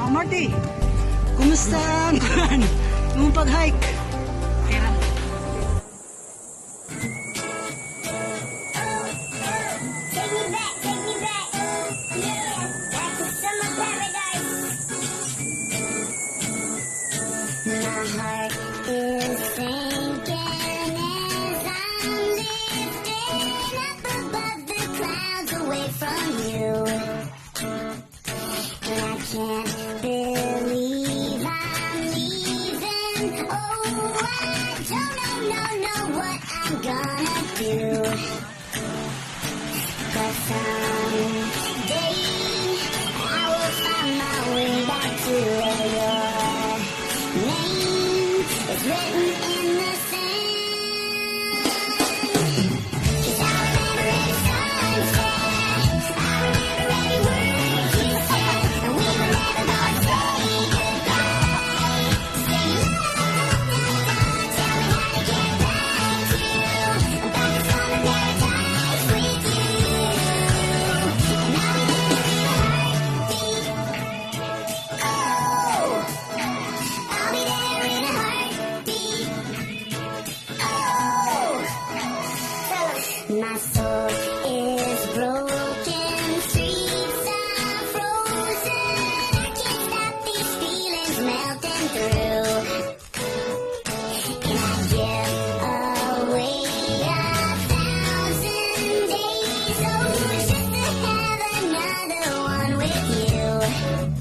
Marty, kumusta ang yung pag-hike? Kaya Take me back, yeah, back to summer paradise. My heart is sinking as I'm lifting up above the clouds away from you. And I can't believe I'm leaving. Oh, I don't know what I'm gonna do.